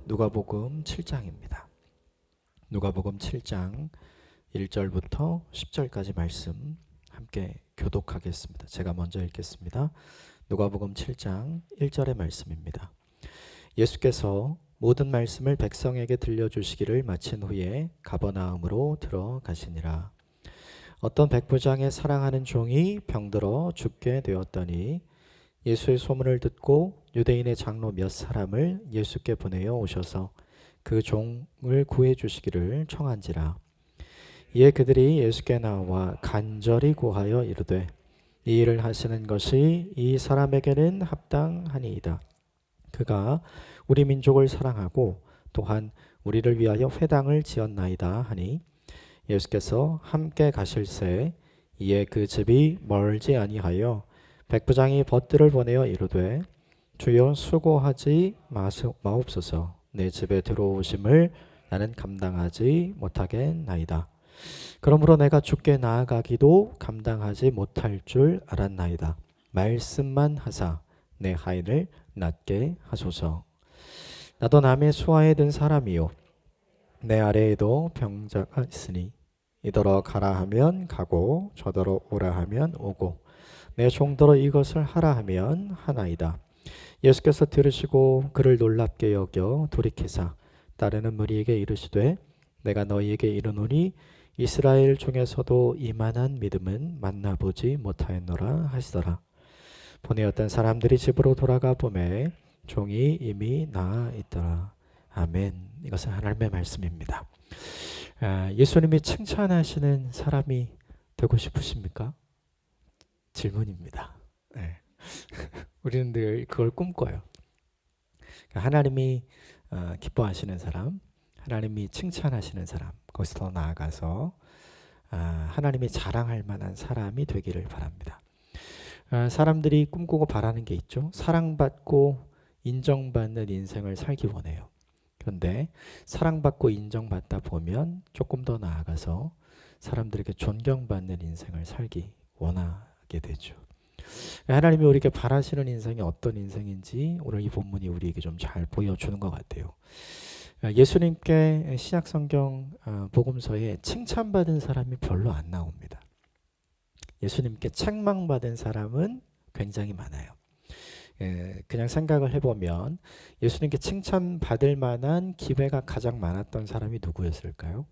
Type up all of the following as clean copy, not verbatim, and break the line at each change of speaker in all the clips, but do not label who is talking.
누가복음 7장입니다. 누가복음 7장 1절부터 10절까지 말씀 함께 교독하겠습니다. 제가 먼저 읽겠습니다. 누가복음 7장 1절의 말씀입니다. 예수께서 모든 말씀을 백성에게 들려주시기를 마친 후에 가버나움으로 들어가시니라. 어떤 백부장의 사랑하는 종이 병들어 죽게 되었더니 예수의 소문을 듣고 유대인의 장로 몇 사람을 예수께 보내어 오셔서 그 종을 구해 주시기를 청한지라. 이에 그들이 예수께 나와 간절히 구하여 이르되 이 일을 하시는 것이 이 사람에게는 합당하니이다. 그가 우리 민족을 사랑하고 또한 우리를 위하여 회당을 지었나이다 하니 예수께서 함께 가실새 이에 그 집이 멀지 아니하여 백부장이 벗들을 보내어 이르되 주여 수고하지 마옵소서. 내 집에 들어오심을 나는 감당하지 못하겠나이다. 그러므로 내가 주께 나아가기도 감당하지 못할 줄 알았나이다. 말씀만 하사 내 하인을 낫게 하소서. 나도 남의 수하에 든 사람이요 내 아래에도 병자가 있으니 이더러 가라 하면 가고 저더러 오라 하면 오고 내 종더러 이것을 하라 하면 하나이다. 예수께서 들으시고 그를 놀랍게 여겨 돌이키사 따르는 무리에게 이르시되 내가 너희에게 이르노니 이스라엘 중에서도 이만한 믿음은 만나보지 못하였노라 하시더라. 보내었던 사람들이 집으로 돌아가 보매 종이 이미 나아 있더라. 아멘. 이것은 하나님의 말씀입니다. 예수님이 칭찬하시는 사람이 되고 싶으십니까? 질문입니다. 네. 우리는 늘 그걸 꿈꿔요. 하나님이 기뻐하시는 사람, 하나님이 칭찬하시는 사람, 거기서 더 나아가서 하나님이 자랑할 만한 사람이 되기를 바랍니다. 사람들이 꿈꾸고 바라는 게 있죠. 사랑받고 인정받는 인생을 살기 원해요. 그런데 사랑받고 인정받다 보면 조금 더 나아가서 사람들에게 존경받는 인생을 살기 원하게 되죠. 하나님이 우리에게 바라시는 인생이 어떤 인생인지 오늘 이 본문이 우리에게 좀 잘 보여주는 것 같아요. 예수님께 신약성경 복음서에 칭찬받은 사람이 별로 안 나옵니다. 예수님께 책망받은 사람은 굉장히 많아요. 그냥 생각을 해보면 예수님께 칭찬받을 만한 기회가 가장 많았던 사람이 누구였을까요?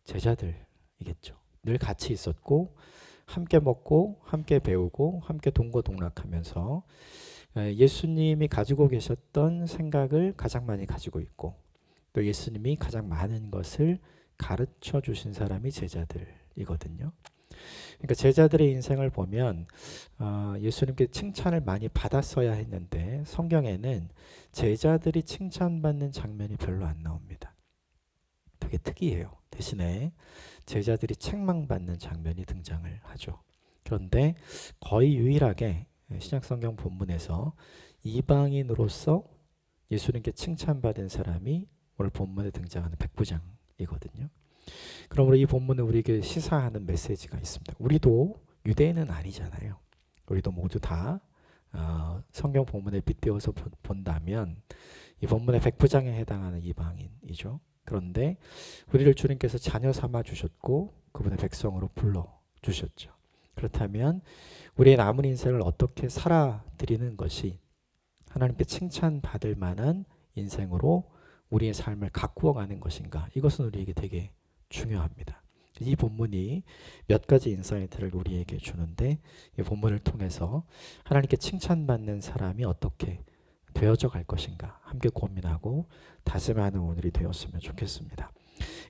제자들이겠죠. 늘 같이 있었고 함께 먹고 함께 배우고 함께 동고동락하면서 예수님이 가지고 계셨던 생각을 가장 많이 가지고 있고 또 예수님이 가장 많은 것을 가르쳐 주신 사람이 제자들이거든요. 그러니까 제자들의 인생을 보면 예수님께 칭찬을 많이 받았어야 했는데 성경에는 제자들이 칭찬받는 장면이 별로 안 나옵니다. 되게 특이해요. 대신에 제자들이 책망받는 장면이 등장을 하죠. 그런데 거의 유일하게 신약성경 본문에서 이방인으로서 예수님께 칭찬받은 사람이 오늘 본문에 등장하는 백부장이거든요. 그러므로 이 본문은 우리에게 시사하는 메시지가 있습니다. 우리도 유대인은 아니잖아요. 우리도 모두 다 성경 본문에 빗대어서 본다면 이 본문의 백부장에 해당하는 이방인이죠. 그런데 우리를 주님께서 자녀 삼아 주셨고 그분의 백성으로 불러 주셨죠. 그렇다면 우리의 남은 인생을 어떻게 살아드리는 것이 하나님께 칭찬받을 만한 인생으로 우리의 삶을 가꾸어 가는 것인가, 이것은 우리에게 되게 중요합니다. 이 본문이 몇 가지 인사이트를 우리에게 주는데 이 본문을 통해서 하나님께 칭찬받는 사람이 어떻게 되어져 갈 것인가 함께 고민하고 다짐하는 오늘이 되었으면 좋겠습니다.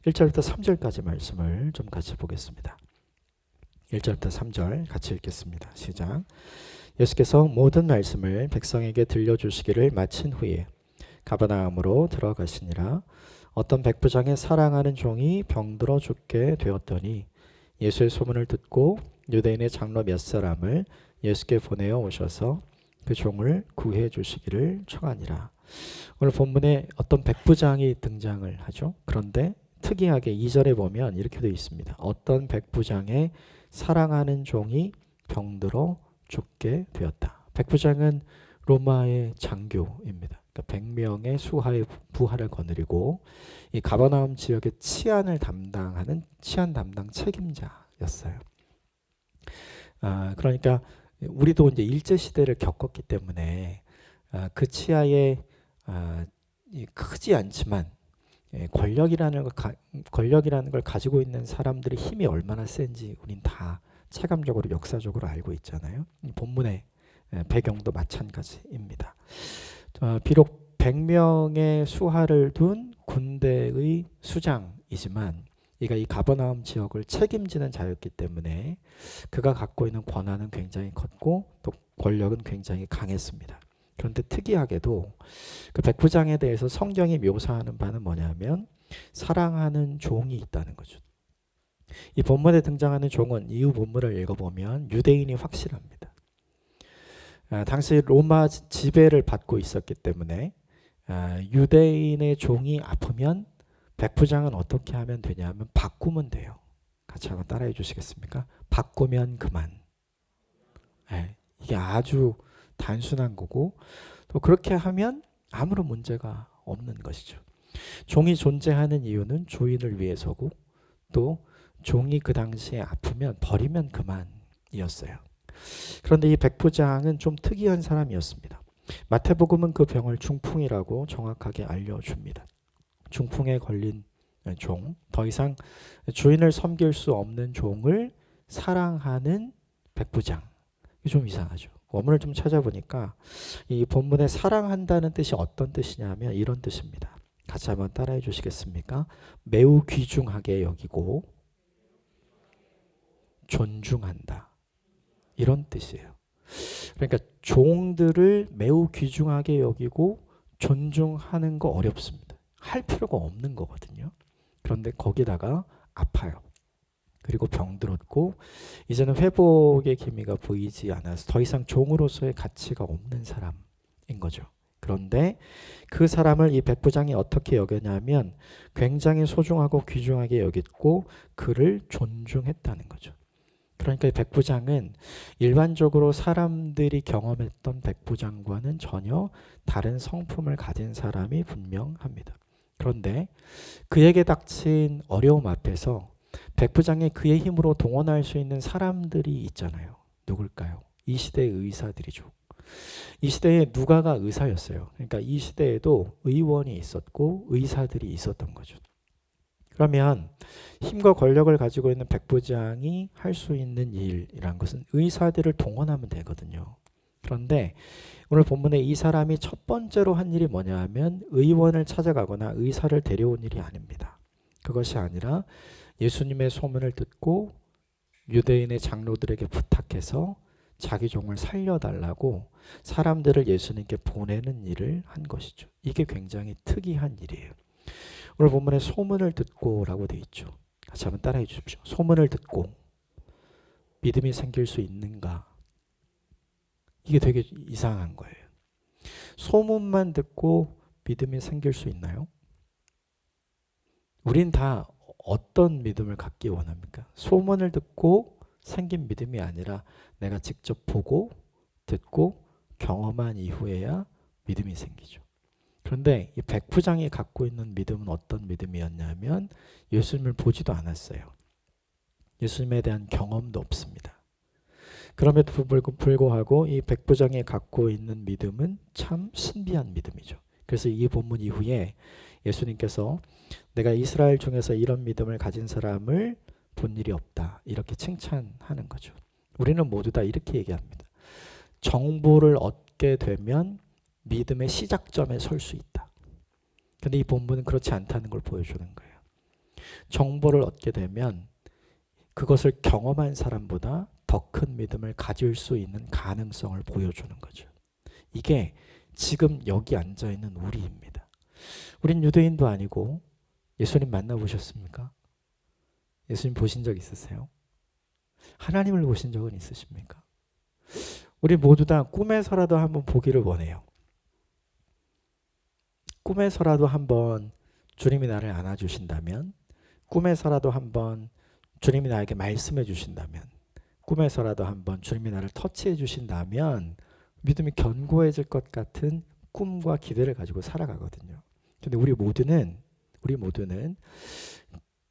1절부터 3절까지 말씀을 좀 같이 보겠습니다. 1절부터 3절 같이 읽겠습니다. 시작. 예수께서 모든 말씀을 백성에게 들려주시기를 마친 후에 가버나움으로 들어가시니라. 어떤 백부장의 사랑하는 종이 병들어 죽게 되었더니 예수의 소문을 듣고 유대인의 장로 몇 사람을 예수께 보내어 오셔서 그 종을 구해 주시기를 청하니라. 오늘 본문에 어떤 백부장이 등장을 하죠. 그런데 특이하게 2절에 보면 이렇게 되어 있습니다. 어떤 백부장의 사랑하는 종이 병들어 죽게 되었다. 백부장은 로마의 장교입니다. 그러니까 100명의 수하의 부하를 거느리고 이 가버나움 지역의 치안을 담당하는 치안 담당 책임자였어요. 그러니까 우리도 이제 일제 시대를 겪었기 때문에 그 치하에 크지 않지만 권력이라는 걸 가지고 있는 사람들의 힘이 얼마나 센지 우린 다 체감적으로 역사적으로 알고 있잖아요. 이 본문의 배경도 마찬가지입니다. 비록 100명의 수하를 둔 군대의 수장이지만 이가 이 가버나움 지역을 책임지는 자였기 때문에 그가 갖고 있는 권한은 굉장히 컸고 또 권력은 굉장히 강했습니다. 그런데 특이하게도 그 백부장에 대해서 성경이 묘사하는 바는 뭐냐면 사랑하는 종이 있다는 거죠. 이 본문에 등장하는 종은 이후 본문을 읽어보면 유대인이 확실합니다. 당시 로마 지배를 받고 있었기 때문에 유대인의 종이 아프면 백부장은 어떻게 하면 되냐면 바꾸면 돼요. 같이 한번 따라해 주시겠습니까? 바꾸면 그만. 이게 아주 단순한 거고 또 그렇게 하면 아무런 문제가 없는 것이죠. 종이 존재하는 이유는 주인을 위해서고 또 종이 그 당시에 아프면 버리면 그만이었어요. 그런데 이 백부장은 좀 특이한 사람이었습니다. 마태복음은 그 병을 중풍이라고 정확하게 알려줍니다. 중풍에 걸린 종, 더 이상 주인을 섬길 수 없는 종을 사랑하는 백부장. 이게 좀 이상하죠. 원문을 좀 찾아보니까 이 본문에 사랑한다는 뜻이 어떤 뜻이냐면 이런 뜻입니다. 같이 한번 따라해 주시겠습니까? 매우 귀중하게 여기고 존중한다. 이런 뜻이에요. 그러니까 종들을 매우 귀중하게 여기고 존중하는 거 어렵습니다. 할 필요가 없는 거거든요. 그런데 거기다가 아파요. 그리고 병들었고 이제는 회복의 기미가 보이지 않아서 더 이상 종으로서의 가치가 없는 사람인 거죠. 그런데 그 사람을 이 백부장이 어떻게 여겼냐면 굉장히 소중하고 귀중하게 여겼고 그를 존중했다는 거죠. 그러니까 이 백부장은 일반적으로 사람들이 경험했던 백부장과는 전혀 다른 성품을 가진 사람이 분명합니다. 그런데 그에게 닥친 어려움 앞에서 백부장이 그의 힘으로 동원할 수 있는 사람들이 있잖아요. 누굴까요? 이 시대의 의사들이죠. 이 시대에 누가가 의사였어요. 그러니까 이 시대에도 의원이 있었고 의사들이 있었던 거죠. 그러면 힘과 권력을 가지고 있는 백부장이 할 수 있는 일이란 것은 의사들을 동원하면 되거든요. 그런데 오늘 본문에 이 사람이 첫 번째로 한 일이 뭐냐 하면 의원을 찾아가거나 의사를 데려온 일이 아닙니다. 그것이 아니라 예수님의 소문을 듣고 유대인의 장로들에게 부탁해서 자기 종을 살려달라고 사람들을 예수님께 보내는 일을 한 것이죠. 이게 굉장히 특이한 일이에요. 오늘 본문에 소문을 듣고 라고 되어 있죠. 같이 한번 따라해 주십시오. 소문을 듣고 믿음이 생길 수 있는가? 이게 되게 이상한 거예요. 소문만 듣고 믿음이 생길 수 있나요? 우린 다 어떤 믿음을 갖기 원합니까? 소문을 듣고 생긴 믿음이 아니라 내가 직접 보고 듣고 경험한 이후에야 믿음이 생기죠. 그런데 이 백부장이 갖고 있는 믿음은 어떤 믿음이었냐면 예수님을 보지도 않았어요. 예수님에 대한 경험도 없습니다. 그럼에도 불구하고 이 백부장이 갖고 있는 믿음은 참 신비한 믿음이죠. 그래서 이 본문 이후에 예수님께서 내가 이스라엘 중에서 이런 믿음을 가진 사람을 본 일이 없다. 이렇게 칭찬하는 거죠. 우리는 모두 다 이렇게 얘기합니다. 정보를 얻게 되면 믿음의 시작점에 설 수 있다. 근데 이 본문은 그렇지 않다는 걸 보여주는 거예요. 정보를 얻게 되면 그것을 경험한 사람보다 더 큰 믿음을 가질 수 있는 가능성을 보여주는 거죠. 이게 지금 여기 앉아있는 우리입니다. 우린 유대인도 아니고 예수님 만나보셨습니까? 예수님 보신 적 있으세요? 하나님을 보신 적은 있으십니까? 우리 모두 다 꿈에서라도 한번 보기를 원해요. 꿈에서라도 한번 주님이 나를 안아주신다면, 꿈에서라도 한번 주님이 나에게 말씀해 주신다면, 꿈에서라도 한번 주님이 나를 터치해 주신다면 믿음이 견고해질 것 같은 꿈과 기대를 가지고 살아가거든요. 근데 우리 모두는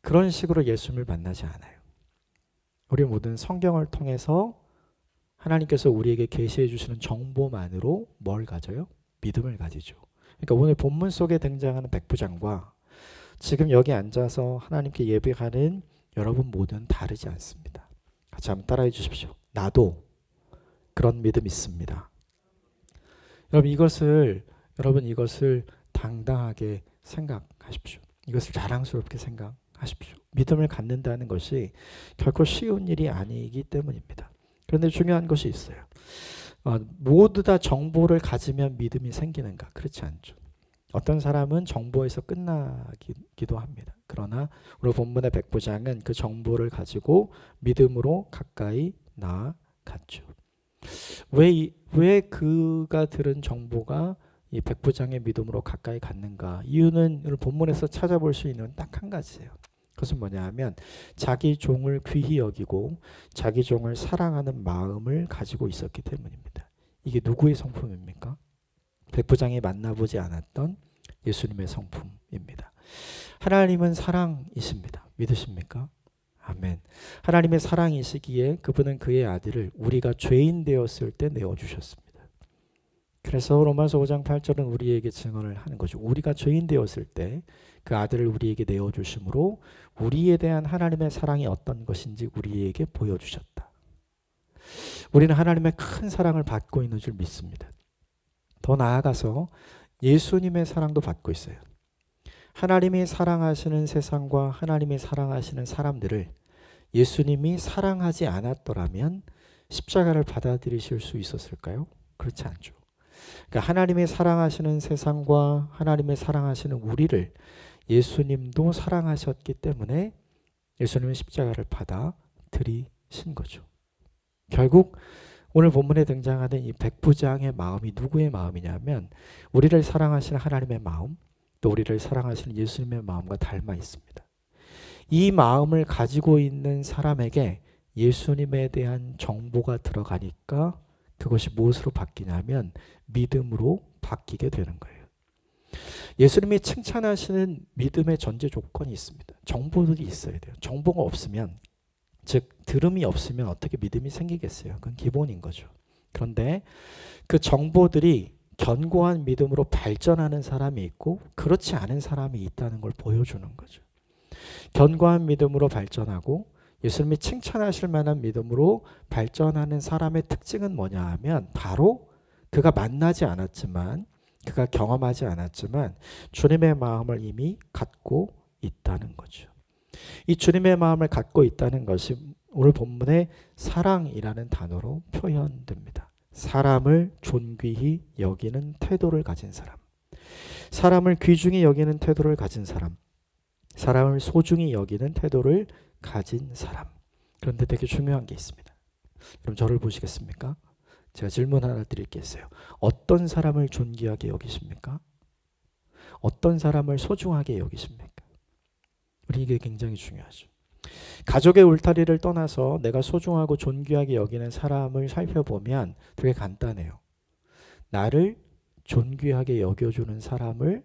그런 식으로 예수님을 만나지 않아요. 우리 모두는 성경을 통해서 하나님께서 우리에게 계시해 주시는 정보만으로 뭘 가져요? 믿음을 가지죠. 그러니까 오늘 본문 속에 등장하는 백부장과 지금 여기 앉아서 하나님께 예배하는 여러분 모두는 다르지 않습니다. 같이 한번 따라해 주십시오. 나도 그런 믿음 있습니다. 여러분 이것을 당당하게 생각하십시오. 이것을 자랑스럽게 생각하십시오. 믿음을 갖는다는 것이 결코 쉬운 일이 아니기 때문입니다. 그런데 중요한 것이 있어요. 모두 다 정보를 가지면 믿음이 생기는가? 그렇지 않죠. 어떤 사람은 정보에서 끝나기도 합니다. 그러나 오늘 본문의 백부장은 그 정보를 가지고 믿음으로 가까이 나아갔죠. 왜 그가 들은 정보가 이 백부장의 믿음으로 가까이 갔는가? 이유는 오늘 본문에서 찾아볼 수 있는 딱 한 가지예요. 그것은 뭐냐 하면 자기 종을 귀히 여기고 자기 종을 사랑하는 마음을 가지고 있었기 때문입니다. 이게 누구의 성품입니까? 백부장이 만나보지 않았던 예수님의 성품입니다. 하나님은 사랑이십니다. 믿으십니까? 아멘. 하나님의 사랑이시기에 그분은 그의 아들을 우리가 죄인 되었을 때 내어주셨습니다. 그래서 로마서 5장 8절은 우리에게 증언을 하는 거죠. 우리가 죄인 되었을 때 그 아들을 우리에게 내어주심으로 우리에 대한 하나님의 사랑이 어떤 것인지 우리에게 보여주셨다. 우리는 하나님의 큰 사랑을 받고 있는 줄 믿습니다. 더 나아가서 예수님의 사랑도 받고 있어요. 하나님이 사랑하시는 세상과 하나님이 사랑하시는 사람들을 예수님이 사랑하지 않았더라면 십자가를 받아들이실 수 있었을까요? 그렇지 않죠. 그러니까 하나님이 사랑하시는 세상과 하나님이 사랑하시는 우리를 예수님도 사랑하셨기 때문에 예수님은 십자가를 받아들이신 거죠. 결국 오늘 본문에 등장하는 이 백부장의 마음이 누구의 마음이냐면 우리를 사랑하시는 하나님의 마음, 또 우리를 사랑하시는 예수님의 마음과 닮아 있습니다. 이 마음을 가지고 있는 사람에게 예수님에 대한 정보가 들어가니까 그것이 무엇으로 바뀌냐면 믿음으로 바뀌게 되는 거예요. 예수님이 칭찬하시는 믿음의 전제 조건이 있습니다. 정보들이 있어야 돼요. 정보가 없으면, 즉 들음이 없으면 어떻게 믿음이 생기겠어요? 그건 기본인 거죠. 그런데 그 정보들이 견고한 믿음으로 발전하는 사람이 있고 그렇지 않은 사람이 있다는 걸 보여주는 거죠. 견고한 믿음으로 발전하고 예수님이 칭찬하실 만한 믿음으로 발전하는 사람의 특징은 뭐냐 하면 바로 그가 만나지 않았지만, 그가 경험하지 않았지만 주님의 마음을 이미 갖고 있다는 거죠. 이 주님의 마음을 갖고 있다는 것이 오늘 본문의 사랑이라는 단어로 표현됩니다. 사람을 존귀히 여기는 태도를 가진 사람, 사람을 귀중히 여기는 태도를 가진 사람, 사람을 소중히 여기는 태도를 가진 사람. 그런데 되게 중요한 게 있습니다. 그럼 저를 보시겠습니까? 제가 질문 하나 드릴 게 있어요. 어떤 사람을 존귀하게 여기십니까? 어떤 사람을 소중하게 여기십니까? 우리 이게 굉장히 중요하죠. 가족의 울타리를 떠나서 내가 소중하고 존귀하게 여기는 사람을 살펴보면 되게 간단해요. 나를 존귀하게 여겨주는 사람을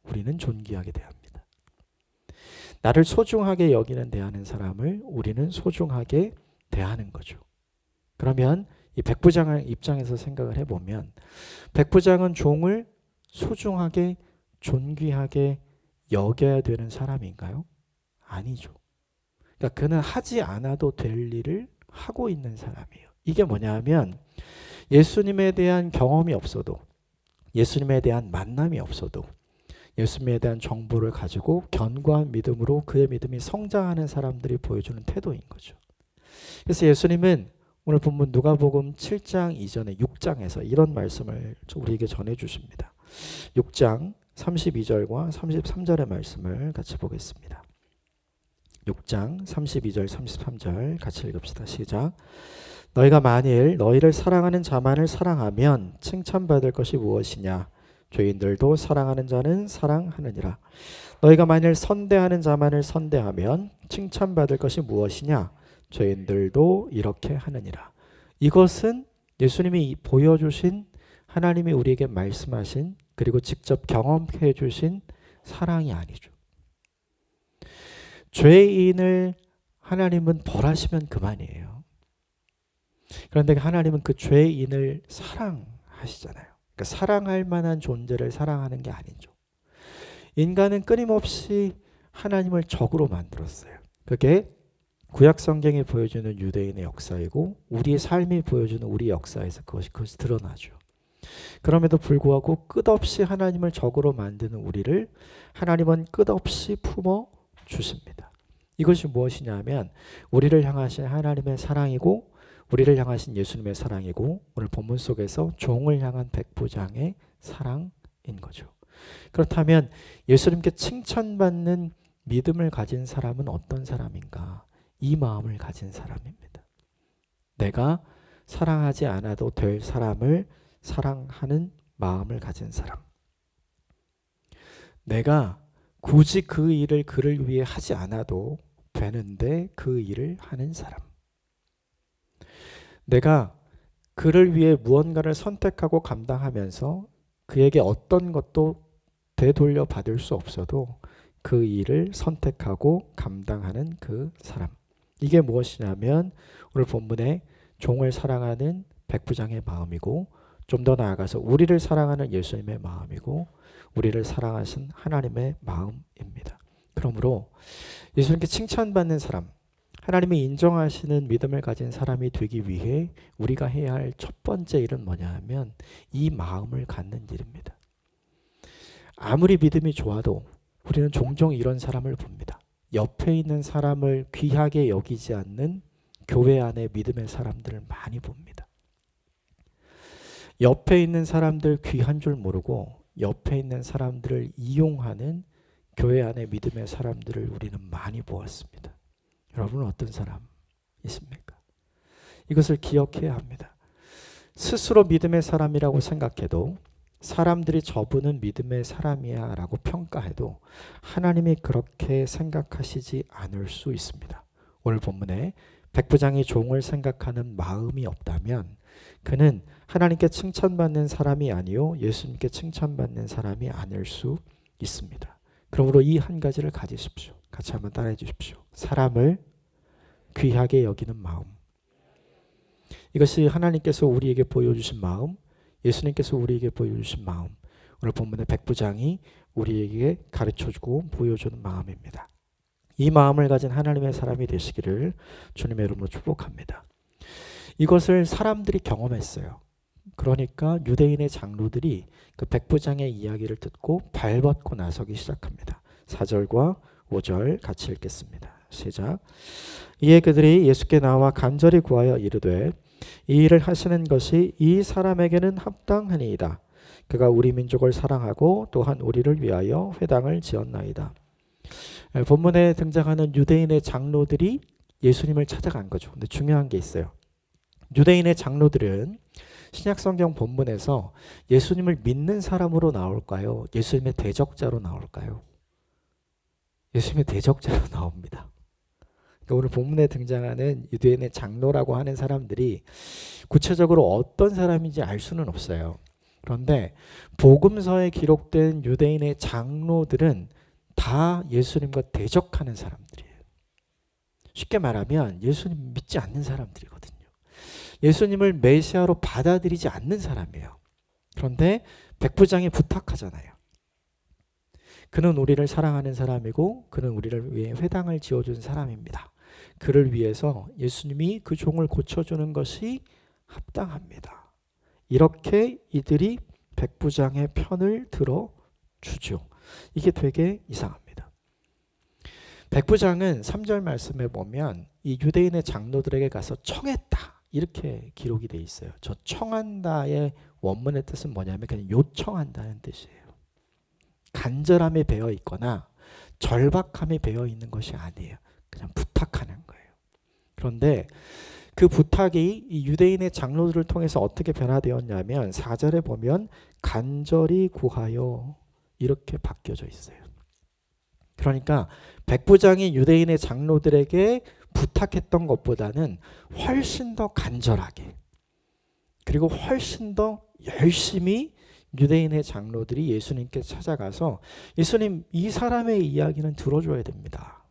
우리는 존귀하게 대합니다. 나를 소중하게 여기는 대하는 사람을 우리는 소중하게 대하는 거죠. 그러면 이 백부장의 입장에서 생각을 해보면 백부장은 종을 소중하게 존귀하게 여겨야 되는 사람인가요? 아니죠. 그러니까 그는 하지 않아도 될 일을 하고 있는 사람이에요. 이게 뭐냐면 예수님에 대한 경험이 없어도, 예수님에 대한 만남이 없어도 예수님에 대한 정보를 가지고 견고한 믿음으로 그의 믿음이 성장하는 사람들이 보여주는 태도인 거죠. 그래서 예수님은 오늘 본문 누가복음 7장 이전에 6장에서 이런 말씀을 우리에게 전해 주십니다. 6장 32절과 33절의 말씀을 같이 보겠습니다. 6장 32절 33절 같이 읽읍시다. 시작. 너희가 만일 너희를 사랑하는 자만을 사랑하면 칭찬받을 것이 무엇이냐? 죄인들도 사랑하는 자는 사랑하느니라. 너희가 만일 선대하는 자만을 선대하면 칭찬받을 것이 무엇이냐? 죄인들도 이렇게 하느니라. 이것은 예수님이 보여주신 하나님이 우리에게 말씀하신 그리고 직접 경험해 주신 사랑이 아니죠. 죄인을 하나님은 벌하시면 그만이에요. 그런데 하나님은 그 죄인을 사랑하시잖아요. 그러니까 사랑할 만한 존재를 사랑하는 게 아니죠. 인간은 끊임없이 하나님을 적으로 만들었어요. 그게 구약 성경이 보여주는 유대인의 역사이고 우리의 삶이 보여주는 우리 역사에서 그것이 드러나죠. 그럼에도 불구하고 끝없이 하나님을 적으로 만드는 우리를 하나님은 끝없이 품어 주십니다. 이것이 무엇이냐면 우리를 향하신 하나님의 사랑이고 우리를 향하신 예수님의 사랑이고 오늘 본문 속에서 종을 향한 백부장의 사랑인 거죠. 그렇다면 예수님께 칭찬받는 믿음을 가진 사람은 어떤 사람인가? 이 마음을 가진 사람입니다. 내가 사랑하지 않아도 될 사람을 사랑하는 마음을 가진 사람. 내가 굳이 그 일을 그를 위해 하지 않아도 되는데 그 일을 하는 사람. 내가 그를 위해 무언가를 선택하고 감당하면서 그에게 어떤 것도 되돌려 받을 수 없어도 그 일을 선택하고 감당하는 그 사람. 이게 무엇이냐면 오늘 본문에 종을 사랑하는 백부장의 마음이고 좀 더 나아가서 우리를 사랑하는 예수님의 마음이고 우리를 사랑하신 하나님의 마음입니다. 그러므로 예수님께 칭찬받는 사람, 하나님이 인정하시는 믿음을 가진 사람이 되기 위해 우리가 해야 할 첫 번째 일은 뭐냐 하면 이 마음을 갖는 일입니다. 아무리 믿음이 좋아도 우리는 종종 이런 사람을 봅니다. 옆에 있는 사람을 귀하게 여기지 않는 교회 안에 믿음의 사람들을 많이 봅니다. 옆에 있는 사람들 귀한 줄 모르고 옆에 있는 사람들을 이용하는 교회 안에 믿음의 사람들을 우리는 많이 보았습니다. 여러분은 어떤 사람 있습니까? 이것을 기억해야 합니다. 스스로 믿음의 사람이라고 생각해도 사람들이 저분은 믿음의 사람이야 라고 평가해도 하나님이 그렇게 생각하시지 않을 수 있습니다. 오늘 본문에 백부장이 종을 생각하는 마음이 없다면 그는 하나님께 칭찬받는 사람이 아니요 예수님께 칭찬받는 사람이 아닐 수 있습니다. 그러므로 이 한 가지를 가지십시오. 같이 한번 따라해 주십시오. 사람을 귀하게 여기는 마음. 이것이 하나님께서 우리에게 보여주신 마음, 예수님께서 우리에게 보여주신 마음, 오늘 본문의 백부장이 우리에게 가르쳐주고 보여주는 마음입니다. 이 마음을 가진 하나님의 사람이 되시기를 주님의 이름으로 축복합니다. 이것을 사람들이 경험했어요. 그러니까 유대인의 장로들이 그 백부장의 이야기를 듣고 발벗고 나서기 시작합니다. 4절과 5절 같이 읽겠습니다. 시작. 이에 그들이 예수께 나와 간절히 구하여 이르되 이 일을 하시는 것이 이 사람에게는 합당하니이다. 그가 우리 민족을 사랑하고 또한 우리를 위하여 회당을 지었나이다. 본문에 등장하는 유대인의 장로들이 예수님을 찾아간 거죠. 근데 중요한 게 있어요. 유대인의 장로들은 신약성경 본문에서 예수님을 믿는 사람으로 나올까요? 예수님의 대적자로 나올까요? 예수님의 대적자로 나옵니다. 그러니까 오늘 본문에 등장하는 유대인의 장로라고 하는 사람들이 구체적으로 어떤 사람인지 알 수는 없어요. 그런데 복음서에 기록된 유대인의 장로들은 다 예수님과 대적하는 사람들이에요. 쉽게 말하면 예수님 믿지 않는 사람들이거든요. 예수님을 메시아로 받아들이지 않는 사람이에요. 그런데 백부장이 부탁하잖아요. 그는 우리를 사랑하는 사람이고 그는 우리를 위해 회당을 지어준 사람입니다. 그를 위해서 예수님이 그 종을 고쳐주는 것이 합당합니다. 이렇게 이들이 백부장의 편을 들어주죠. 이게 되게 이상합니다. 백부장은 3절 말씀에 보면 이 유대인의 장로들에게 가서 청했다. 이렇게 기록이 돼 있어요. 저 청한다의 원문의 뜻은 뭐냐면 그냥 요청한다는 뜻이에요. 간절함이 배어 있거나 절박함이 배어 있는 것이 아니에요. 그냥 부탁하는 거예요. 그런데 그 부탁이 이 유대인의 장로들을 통해서 어떻게 변화되었냐면 4절에 보면 간절히 구하여 이렇게 바뀌어져 있어요. 그러니까 백부장이 유대인의 장로들에게 부탁했던 것보다는 훨씬 더 간절하게 그리고 훨씬 더 열심히 유대인의 장로들이 예수님께 찾아가서 예수님, 이 사람의 이야기는 들어줘야 됩니다.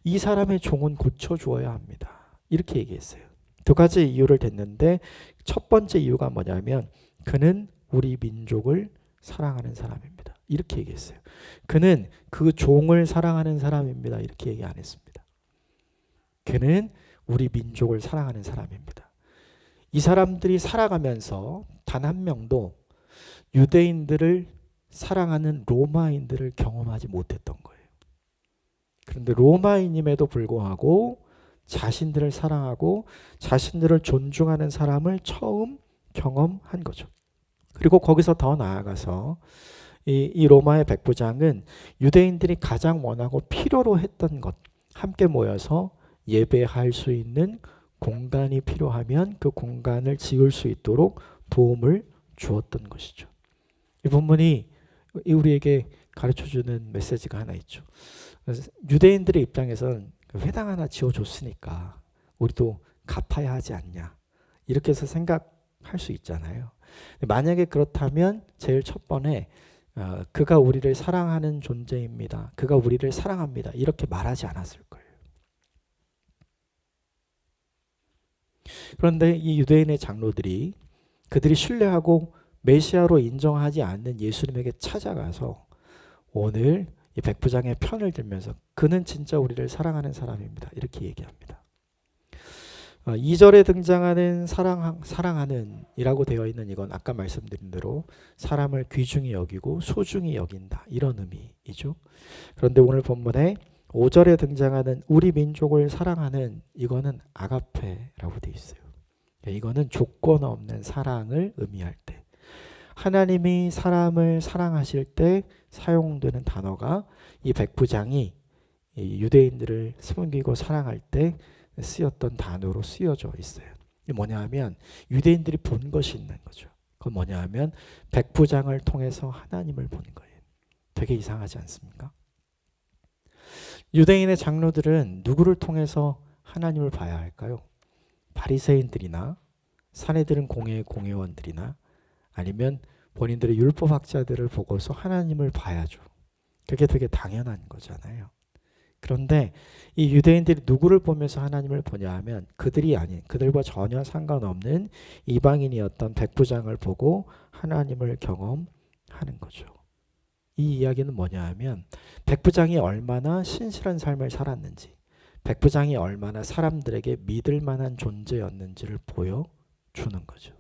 이 사람의 종은 고쳐주어야 합니다. 이렇게 얘기했어요. 두 가지 이유를 댔는데 첫 번째 이유가 뭐냐면 그는 우리 민족을 사랑하는 사람입니다. 이렇게 얘기했어요. 그는 그 종을 사랑하는 사람입니다. 이렇게 얘기 안 했습니다. 그는 우리 민족을 사랑하는 사람입니다. 이 사람들이 살아가면서 단 한 명도 유대인들을 사랑하는 로마인들을 경험하지 못했던 거예요. 그런데 로마인임에도 불구하고 자신들을 사랑하고 자신들을 존중하는 사람을 처음 경험한 거죠. 그리고 거기서 더 나아가서 이 로마의 백부장은 유대인들이 가장 원하고 필요로 했던 것, 함께 모여서 예배할 수 있는 공간이 필요하면 그 공간을 지을 수 있도록 도움을 주었던 것이죠. 이 본문이 우리에게 가르쳐주는 메시지가 하나 있죠. 유대인들의 입장에서는 회당 하나 지어줬으니까 우리도 갚아야 하지 않냐, 이렇게 해서 생각할 수 있잖아요. 만약에 그렇다면 제일 첫 번에 그가 우리를 사랑하는 존재입니다, 그가 우리를 사랑합니다, 이렇게 말하지 않았을 거예요. 그런데 이 유대인의 장로들이 그들이 신뢰하고 메시아로 인정하지 않는 예수님에게 찾아가서 오늘 이 백부장의 편을 들면서 그는 진짜 우리를 사랑하는 사람입니다, 이렇게 얘기합니다. 2절에 등장하는 사랑하는 이라고 되어 있는 이건 아까 말씀드린 대로 사람을 귀중히 여기고 소중히 여긴다, 이런 의미이죠. 그런데 오늘 본문에 5절에 등장하는 우리 민족을 사랑하는, 이거는 아가페라고 되어 있어요. 이거는 조건 없는 사랑을 의미할 때, 하나님이 사람을 사랑하실 때 사용되는 단어가 이 백부장이 이 유대인들을 섬기고 사랑할 때 쓰였던 단어로 쓰여져 있어요. 이게 뭐냐 하면 유대인들이 본 것이 있는 거죠. 그건 뭐냐 하면 백부장을 통해서 하나님을 본 거예요. 되게 이상하지 않습니까? 유대인의 장로들은 누구를 통해서 하나님을 봐야 할까요? 바리새인들이나 사내들은 공회의 공회원들이나 아니면 본인들의 율법학자들을 보고서 하나님을 봐야죠. 그게 되게 당연한 거잖아요. 그런데 이 유대인들이 누구를 보면서 하나님을 보냐 하면 그들이 아닌, 그들과 전혀 상관없는 이방인이었던 백부장을 보고 하나님을 경험하는 거죠. 이 이야기는 뭐냐 하면 백부장이 얼마나 신실한 삶을 살았는지, 백부장이 얼마나 사람들에게 믿을 만한 존재였는지를 보여주는 거죠.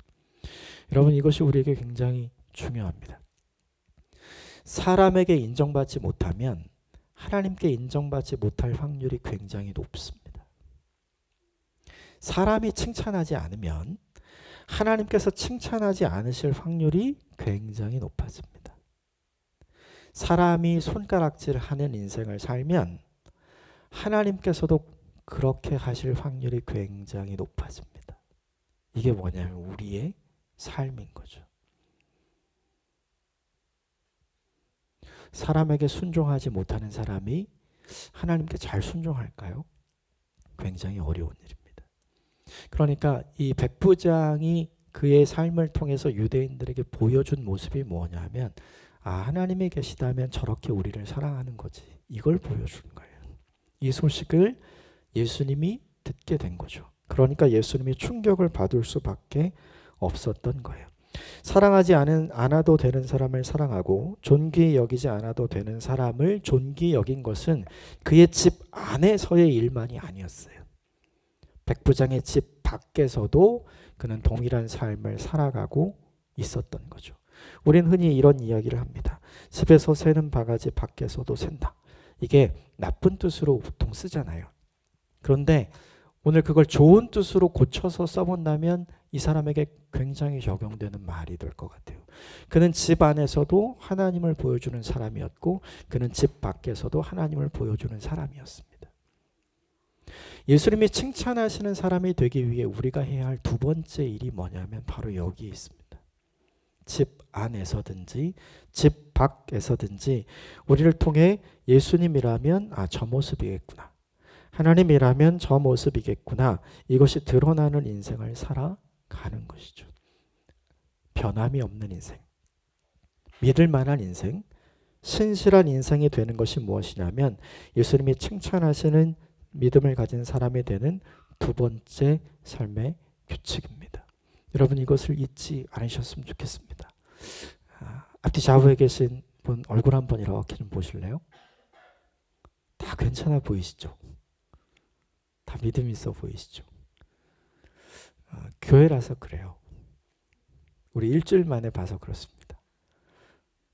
여러분, 이것이 우리에게 굉장히 중요합니다. 사람에게 인정받지 못하면 하나님께 인정받지 못할 확률이 굉장히 높습니다. 사람이 칭찬하지 않으면 하나님께서 칭찬하지 않으실 확률이 굉장히 높아집니다. 사람이 손가락질하는 인생을 살면 하나님께서도 그렇게 하실 확률이 굉장히 높아집니다. 이게 뭐냐면 우리의 삶인 거죠. 사람에게 순종하지 못하는 사람이 하나님께 잘 순종할까요? 굉장히 어려운 일입니다. 그러니까 이 백부장이 그의 삶을 통해서 유대인들에게 보여준 모습이 뭐냐면 하나님이 계시다면 저렇게 우리를 사랑하는 거지, 이걸 보여주는 거예요. 이 소식을 예수님이 듣게 된 거죠. 그러니까 예수님이 충격을 받을 수밖에 없었던 거예요. 사랑하지 않아도 되는 사람을 사랑하고 존귀히 여기지 않아도 되는 사람을 존귀히 여긴 것은 그의 집 안에서의 일만이 아니었어요. 백부장의 집 밖에서도 그는 동일한 삶을 살아가고 있었던 거죠. 우린 흔히 이런 이야기를 합니다. 집에서 새는 바가지 밖에서도 샌다. 이게 나쁜 뜻으로 보통 쓰잖아요. 그런데 오늘 그걸 좋은 뜻으로 고쳐서 써본다면 이 사람에게 굉장히 적용되는 말이 될 것 같아요. 그는 집 안에서도 하나님을 보여주는 사람이었고 그는 집 밖에서도 하나님을 보여주는 사람이었습니다. 예수님이 칭찬하시는 사람이 되기 위해 우리가 해야 할 두 번째 일이 뭐냐면 바로 여기에 있습니다. 집 안에서든지 집 밖에서든지 우리를 통해 예수님이라면 저 모습이겠구나, 하나님이라면 저 모습이겠구나, 이것이 드러나는 인생을 살아가는 것이죠. 변함이 없는 인생, 믿을 만한 인생, 신실한 인생이 되는 것이 무엇이냐면 예수님이 칭찬하시는 믿음을 가진 사람이 되는 두 번째 삶의 규칙입니다. 여러분 이것을 잊지 않으셨으면 좋겠습니다. 앞뒤 좌우에 계신 분 얼굴 한번 이렇게 좀 보실래요? 다 괜찮아 보이시죠? 다 믿음 있어 보이시죠? 교회라서 그래요. 우리 일주일 만에 봐서 그렇습니다.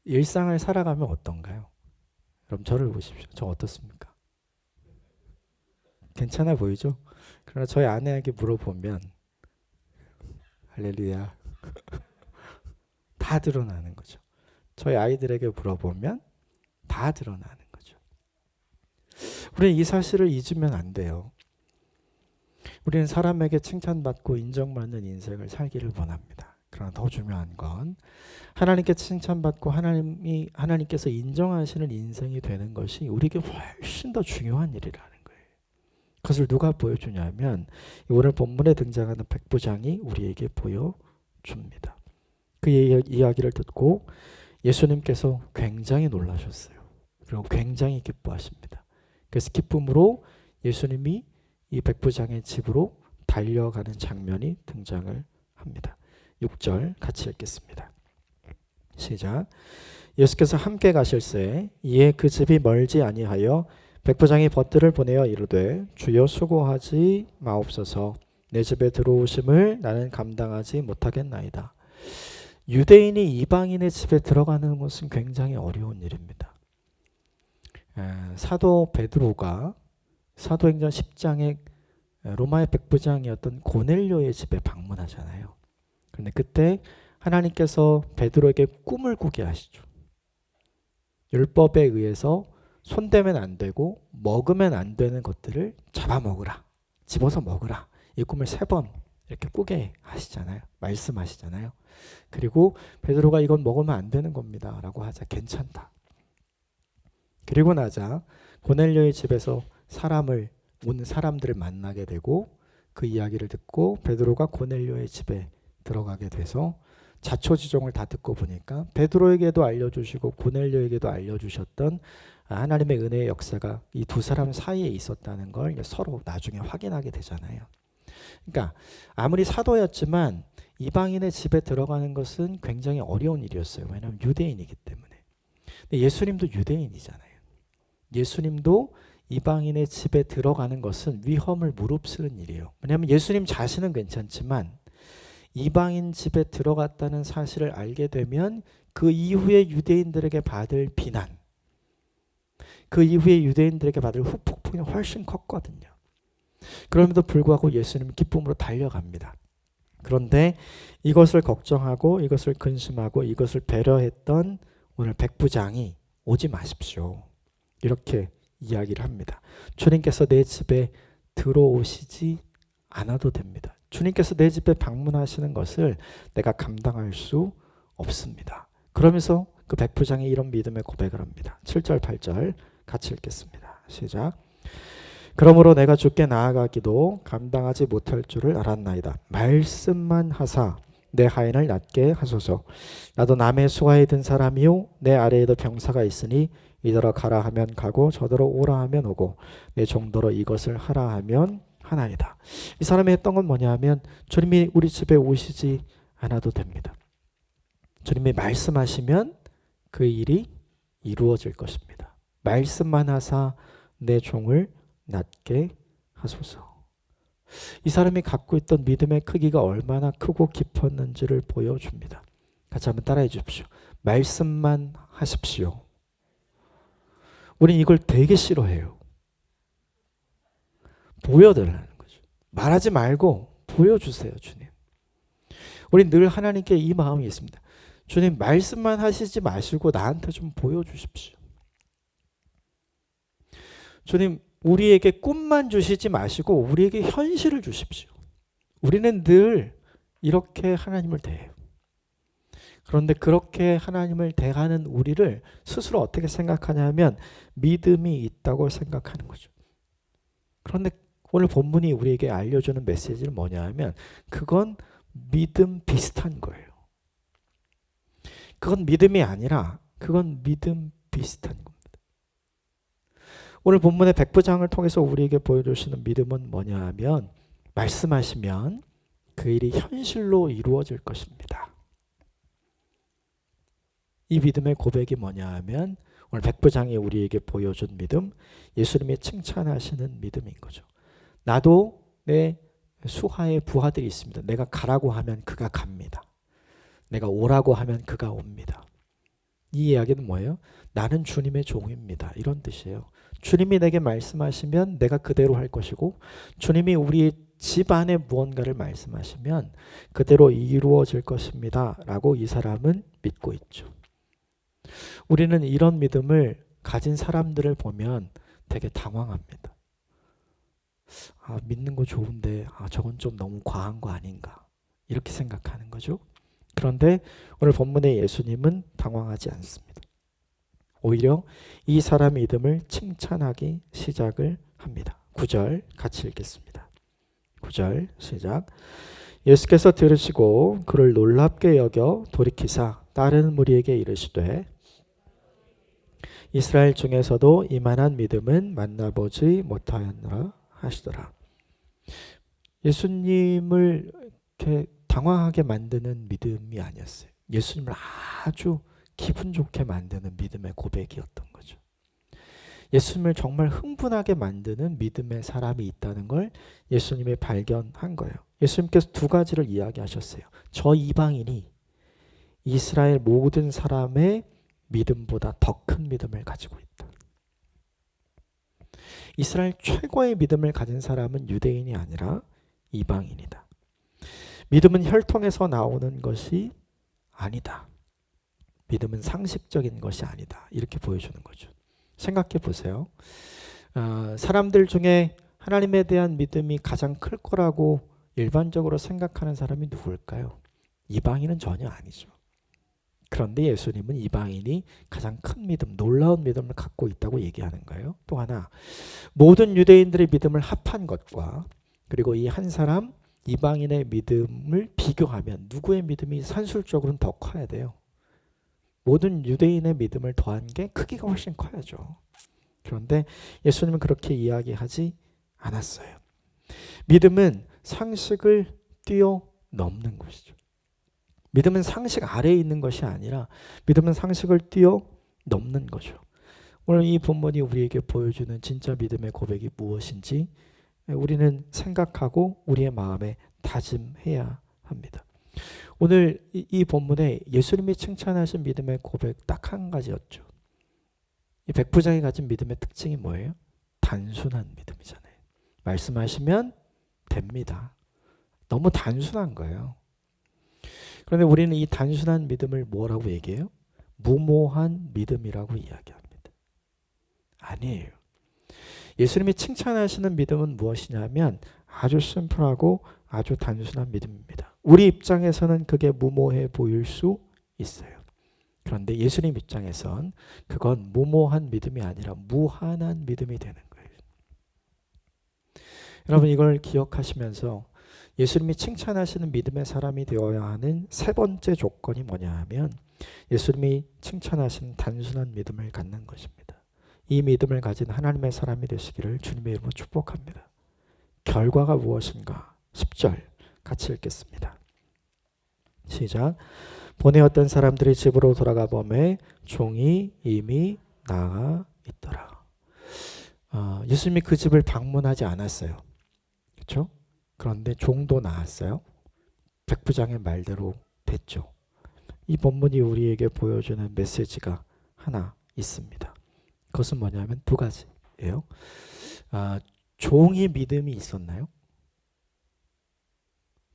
일상을 살아가면 어떤가요? 그럼 저를 보십시오. 저 어떻습니까? 괜찮아 보이죠? 그러나 저희 아내에게 물어보면 할렐루야 다 드러나는 거죠. 저희 아이들에게 물어보면 다 드러나는 거죠. 우리는 이 사실을 잊으면 안 돼요. 우리는 사람에게 칭찬받고 인정받는 인생을 살기를 원합니다. 그러나 더 중요한 건 하나님께 칭찬받고 하나님께서 인정하시는 인생이 되는 것이 우리에게 훨씬 더 중요한 일이라는 거예요. 그것을 누가 보여주냐면 오늘 본문에 등장하는 백부장이 우리에게 보여줍니다. 그의 이야기를 듣고 예수님께서 굉장히 놀라셨어요. 그리고 굉장히 기뻐하십니다. 그래서 기쁨으로 예수님이 이 백부장의 집으로 달려가는 장면이 등장을 합니다. 6절 같이 읽겠습니다. 시작. 예수께서 함께 가실새 이에 그 집이 멀지 아니하여 백부장이 벗들을 보내어 이르되 주여 수고하지 마옵소서 내 집에 들어오심을 나는 감당하지 못하겠나이다. 유대인이 이방인의 집에 들어가는 것은 굉장히 어려운 일입니다. 사도 베드로가 사도행전 10장에 로마의 백부장이었던 고넬료의 집에 방문하잖아요. 그런데 그때 하나님께서 베드로에게 꿈을 꾸게 하시죠. 율법에 의해서 손대면 안 되고 먹으면 안 되는 것들을 잡아먹으라, 집어서 먹으라, 이 꿈을 3번 이렇게 꾸게 하시잖아요. 말씀하시잖아요. 그리고 베드로가 이건 먹으면 안 되는 겁니다 라고 하자 괜찮다. 그리고 나자 고넬료의 집에서 온 사람들을 만나게 되고 그 이야기를 듣고 베드로가 고넬료의 집에 들어가게 돼서 자초지종을 다 듣고 보니까 베드로에게도 알려주시고 고넬료에게도 알려주셨던 하나님의 은혜의 역사가 이 두 사람 사이에 있었다는 걸 서로 나중에 확인하게 되잖아요. 그러니까 아무리 사도였지만 이방인의 집에 들어가는 것은 굉장히 어려운 일이었어요. 왜냐하면 유대인이기 때문에. 근데 예수님도 유대인이잖아요. 예수님도 이방인의 집에 들어가는 것은 위험을 무릅쓰는 일이에요. 왜냐하면 예수님 자신은 괜찮지만 이방인 집에 들어갔다는 사실을 알게 되면 그 이후에 유대인들에게 받을 비난, 그 이후에 유대인들에게 받을 후폭풍이 훨씬 컸거든요. 그럼에도 불구하고 예수님은 기쁨으로 달려갑니다. 그런데 이것을 걱정하고 이것을 근심하고 이것을 배려했던 오늘 백부장이 오지 마십시오. 이렇게 이야기를 합니다. 주님께서 내 집에 들어오시지 않아도 됩니다. 주님께서 내 집에 방문하시는 것을 내가 감당할 수 없습니다. 그러면서 그 백부장이 이런 믿음의 고백을 합니다. 7절 8절 같이 읽겠습니다. 시작. 그러므로 내가 주께 나아가기도 감당하지 못할 줄을 알았나이다. 말씀만 하사 내 하인을 낫게 하소서. 나도 남의 수하에 든 사람이요 내 아래에도 병사가 있으니 이더러 가라 하면 가고 저더러 오라 하면 오고 내 정도로 이것을 하라 하면 하나이다. 이 사람이 했던 건 뭐냐면 주님이 우리 집에 오시지 않아도 됩니다. 주님이 말씀하시면 그 일이 이루어질 것입니다. 말씀만 하사 내 종을 낫게 하소서. 이 사람이 갖고 있던 믿음의 크기가 얼마나 크고 깊었는지를 보여줍니다. 같이 한번 따라해 주십시오. 말씀만 하십시오. 우린 이걸 되게 싫어해요. 보여달라는 거죠. 말하지 말고 보여주세요, 주님. 우린 늘 하나님께 이 마음이 있습니다. 주님, 말씀만 하시지 마시고 나한테 좀 보여주십시오. 주님, 우리에게 꿈만 주시지 마시고 우리에게 현실을 주십시오. 우리는 늘 이렇게 하나님을 대해요. 그런데 그렇게 하나님을 대하는 우리를 스스로 어떻게 생각하냐면 믿음이 있다고 생각하는 거죠. 그런데 오늘 본문이 우리에게 알려주는 메시지는 뭐냐 하면 그건 믿음 비슷한 거예요. 그건 믿음이 아니라 그건 믿음 비슷한 겁니다. 오늘 본문의 백부장을 통해서 우리에게 보여주시는 믿음은 뭐냐 하면 말씀하시면 그 일이 현실로 이루어질 것입니다. 이 믿음의 고백이 뭐냐 하면 오늘 백부장이 우리에게 보여준 믿음, 예수님이 칭찬하시는 믿음인 거죠. 나도 내 수하의 부하들이 있습니다. 내가 가라고 하면 그가 갑니다. 내가 오라고 하면 그가 옵니다. 이 이야기는 뭐예요? 나는 주님의 종입니다. 이런 뜻이에요. 주님이 내게 말씀하시면 내가 그대로 할 것이고 주님이 우리 집 안에 무언가를 말씀하시면 그대로 이루어질 것입니다. 라고 이 사람은 믿고 있죠. 우리는 이런 믿음을 가진 사람들을 보면 되게 당황합니다. 믿는 거 좋은데 저건 좀 너무 과한 거 아닌가 이렇게 생각하는 거죠. 그런데 오늘 본문의 예수님은 당황하지 않습니다. 오히려 이 사람의 믿음을 칭찬하기 시작을 합니다. 9절 같이 읽겠습니다. 9절 시작. 예수께서 들으시고 그를 놀랍게 여겨 돌이키사 다른 무리에게 이르시되 이스라엘 중에서도 이만한 믿음은 만나보지 못하였노라 하시더라. 예수님을 이렇게 당황하게 만드는 믿음이 아니었어요. 예수님을 아주 기분 좋게 만드는 믿음의 고백이었던 거죠. 예수님을 정말 흥분하게 만드는 믿음의 사람이 있다는 걸 예수님이 발견한 거예요. 예수님께서 두 가지를 이야기하셨어요. 저 이방인이 이스라엘 모든 사람의 믿음보다 더 큰 믿음을 가지고 있다. 이스라엘 최고의 믿음을 가진 사람은 유대인이 아니라 이방인이다. 믿음은 혈통에서 나오는 것이 아니다. 믿음은 상식적인 것이 아니다. 이렇게 보여주는 거죠. 생각해 보세요. 사람들 중에 하나님에 대한 믿음이 가장 클 거라고 일반적으로 생각하는 사람이 누굴까요? 이방인은 전혀 아니죠. 그런데 예수님은 이방인이 가장 큰 믿음, 놀라운 믿음을 갖고 있다고 얘기하는 거예요. 또 하나, 모든 유대인들의 믿음을 합한 것과 그리고 이 한 사람 이방인의 믿음을 비교하면 누구의 믿음이 산술적으로는 더 커야 돼요? 모든 유대인의 믿음을 더한 게 크기가 훨씬 커야죠. 그런데 예수님은 그렇게 이야기하지 않았어요. 믿음은 상식을 뛰어넘는 것이죠. 믿음은 상식 아래에 있는 것이 아니라 믿음은 상식을 뛰어넘는 거죠. 오늘 이 본문이 우리에게 보여주는 진짜 믿음의 고백이 무엇인지 우리는 생각하고 우리의 마음에 다짐해야 합니다. 오늘 이 본문에 예수님이 칭찬하신 믿음의 고백 딱 한 가지였죠. 이 백부장이 가진 믿음의 특징이 뭐예요? 단순한 믿음이잖아요. 말씀하시면 됩니다. 너무 단순한 거예요. 그런데 우리는 이 단순한 믿음을 뭐라고 얘기해요? 무모한 믿음이라고 이야기합니다. 아니에요. 예수님이 칭찬하시는 믿음은 무엇이냐면 아주 심플하고 아주 단순한 믿음입니다. 우리 입장에서는 그게 무모해 보일 수 있어요. 그런데 예수님 입장에선 그건 무모한 믿음이 아니라 무한한 믿음이 되는 거예요. 여러분 이걸 기억하시면서 예수님이 칭찬하시는 믿음의 사람이 되어야 하는 세 번째 조건이 뭐냐 하면 예수님이 칭찬하시는 단순한 믿음을 갖는 것입니다. 이 믿음을 가진 하나님의 사람이 되시기를 주님의 이름으로 축복합니다. 결과가 무엇인가? 10절 같이 읽겠습니다. 시작. 보내었던 사람들이 집으로 돌아가 보매 종이 이미 나아 있더라. 예수님이 그 집을 방문하지 않았어요. 그렇죠? 그런데 종도 나았어요. 백부장의 말대로 됐죠. 이 본문이 우리에게 보여주는 메시지가 하나 있습니다. 그것은 뭐냐면 두 가지예요. 종이 믿음이 있었나요?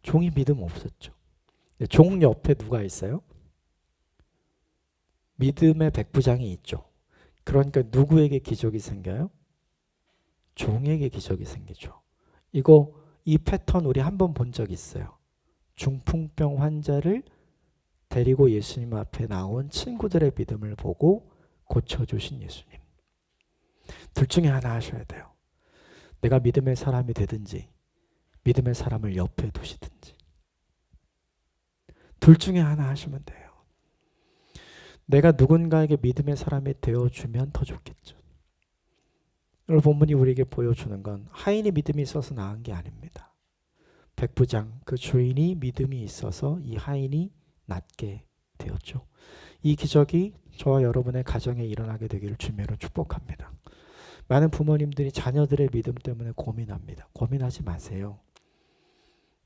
종이 믿음 없었죠. 종 옆에 누가 있어요? 믿음의 백부장이 있죠. 그러니까 누구에게 기적이 생겨요? 종에게 기적이 생기죠. 이 패턴 우리 한번 본 적 있어요. 중풍병 환자를 데리고 예수님 앞에 나온 친구들의 믿음을 보고 고쳐주신 예수님. 둘 중에 하나 하셔야 돼요. 내가 믿음의 사람이 되든지 믿음의 사람을 옆에 두시든지 둘 중에 하나 하시면 돼요. 내가 누군가에게 믿음의 사람이 되어주면 더 좋겠죠. 오늘 본문이 우리에게 보여주는 건 하인이 믿음이 있어서 나은 게 아닙니다. 백부장 그 주인이 믿음이 있어서 이 하인이 낫게 되었죠. 이 기적이 저와 여러분의 가정에 일어나게 되기를 주님으로 축복합니다. 많은 부모님들이 자녀들의 믿음 때문에 고민합니다. 고민하지 마세요.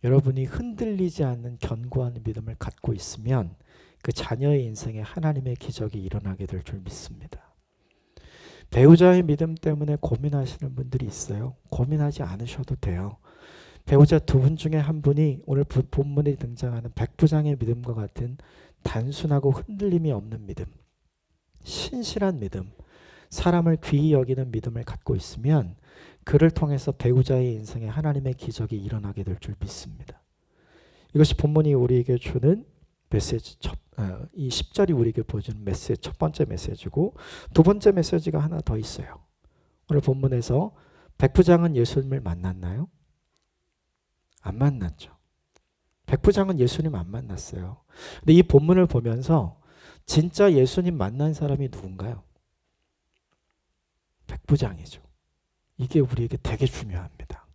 여러분이 흔들리지 않는 견고한 믿음을 갖고 있으면 그 자녀의 인생에 하나님의 기적이 일어나게 될 줄 믿습니다. 배우자의 믿음 때문에 고민하시는 분들이 있어요. 고민하지 않으셔도 돼요. 배우자 두 분 중에 한 분이 오늘 본문에 등장하는 백부장의 믿음과 같은 단순하고 흔들림이 없는 믿음, 신실한 믿음, 사람을 귀히 여기는 믿음을 갖고 있으면 그를 통해서 배우자의 인생에 하나님의 기적이 일어나게 될 줄 믿습니다. 이것이 본문이 우리에게 주는 메시지, 이 10절이 우리에게 보여주는 메시지, 첫 번째 메시지고, 두 번째 메시지가 하나 더 있어요. 오늘 본문에서 백부장은 예수님을 만났나요? 안 만났죠. 백부장은 예수님 안 만났어요. 근데 이 본문을 보면서 진짜 예수님 만난 사람이 누군가요? 백부장이죠. 이게 우리에게 되게 중요합니다.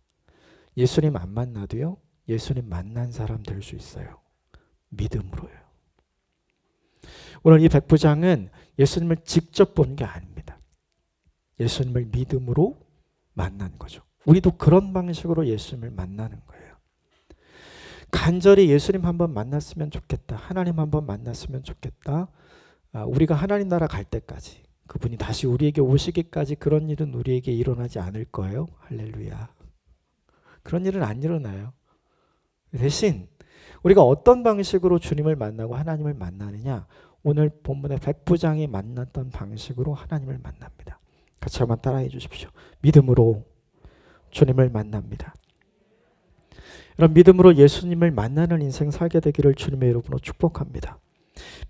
예수님 안 만나도요, 예수님 만난 사람 될 수 있어요. 믿음으로요. 오늘 이 백부장은 예수님을 직접 본 게 아닙니다. 예수님을 믿음으로 만난 거죠. 우리도 그런 방식으로 예수님을 만나는 거예요. 간절히 예수님 한번 만났으면 좋겠다. 하나님 한번 만났으면 좋겠다. 우리가 하나님 나라 갈 때까지, 그분이 다시 우리에게 오시기까지 그런 일은 우리에게 일어나지 않을 거예요. 할렐루야. 그런 일은 안 일어나요. 대신 우리가 어떤 방식으로 주님을 만나고 하나님을 만나느냐, 오늘 본문의 백부장이 만났던 방식으로 하나님을 만납니다. 같이 한번 따라해 주십시오. 믿음으로 주님을 만납니다. 이런 믿음으로 예수님을 만나는 인생 살게 되기를 주님의 이름으로 축복합니다.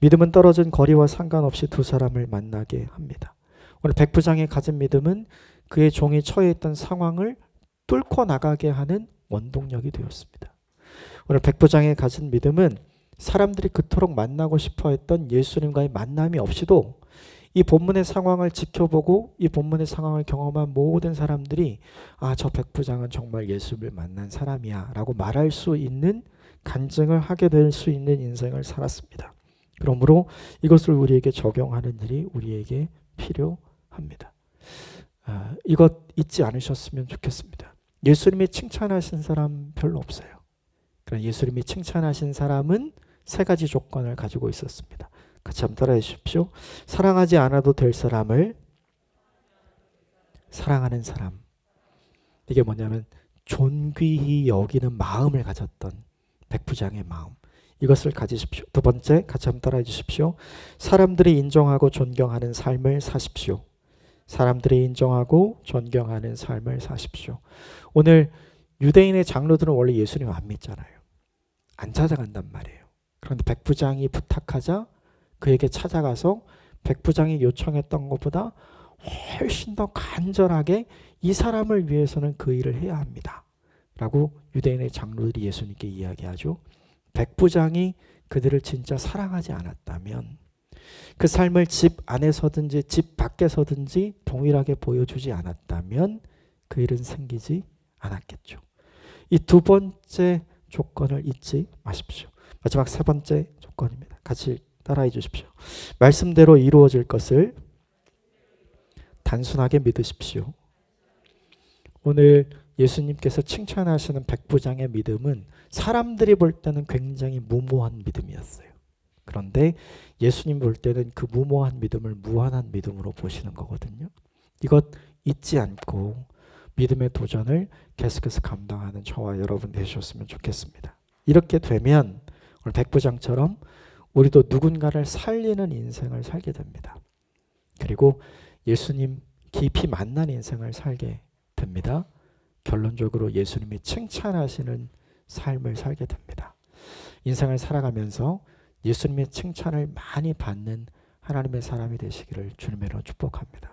믿음은 떨어진 거리와 상관없이 두 사람을 만나게 합니다. 오늘 백부장이 가진 믿음은 그의 종이 처해 있던 상황을 뚫고 나가게 하는 원동력이 되었습니다. 오늘 백부장이 가진 믿음은 사람들이 그토록 만나고 싶어 했던 예수님과의 만남이 없이도 이 본문의 상황을 지켜보고 이 본문의 상황을 경험한 모든 사람들이 저 백부장은 정말 예수를 만난 사람이야 라고 말할 수 있는, 간증을 하게 될 수 있는 인생을 살았습니다. 그러므로 이것을 우리에게 적용하는 일이 우리에게 필요합니다. 이것 잊지 않으셨으면 좋겠습니다. 예수님이 칭찬하신 사람 별로 없어요. 그러나 예수님이 칭찬하신 사람은 세 가지 조건을 가지고 있었습니다. 같이 한번 따라해 주십시오. 사랑하지 않아도 될 사람을 사랑하는 사람. 이게 뭐냐면 존귀히 여기는 마음을 가졌던 백부장의 마음. 이것을 가지십시오. 두 번째, 같이 한번 따라해 주십시오. 사람들이 인정하고 존경하는 삶을 사십시오. 사람들이 인정하고 존경하는 삶을 사십시오. 오늘 유대인의 장로들은 원래 예수님 안 믿잖아요. 안 찾아간단 말이에요. 그런데 백부장이 부탁하자 그에게 찾아가서 백부장이 요청했던 것보다 훨씬 더 간절하게 이 사람을 위해서는 그 일을 해야 합니다. 라고 유대인의 장로들이 예수님께 이야기하죠. 백부장이 그들을 진짜 사랑하지 않았다면, 그 삶을 집 안에서든지 집 밖에서든지 동일하게 보여주지 않았다면 그 일은 생기지 않았겠죠. 이 두 번째 조건을 잊지 마십시오. 마지막 세 번째 조건입니다. 같이 따라해 주십시오. 말씀대로 이루어질 것을 단순하게 믿으십시오. 오늘 예수님께서 칭찬하시는 백부장의 믿음은 사람들이 볼 때는 굉장히 무모한 믿음이었어요. 그런데 예수님 볼 때는 그 무모한 믿음을 무한한 믿음으로 보시는 거거든요. 이것 잊지 않고 믿음의 도전을 계속해서 감당하는 저와 여러분 되셨으면 좋겠습니다. 이렇게 되면 오늘 백부장처럼 우리도 누군가를 살리는 인생을 살게 됩니다. 그리고 예수님 깊이 만난 인생을 살게 됩니다. 결론적으로 예수님이 칭찬하시는 삶을 살게 됩니다. 인생을 살아가면서 예수님의 칭찬을 많이 받는 하나님의 사람이 되시기를 주님으로 축복합니다.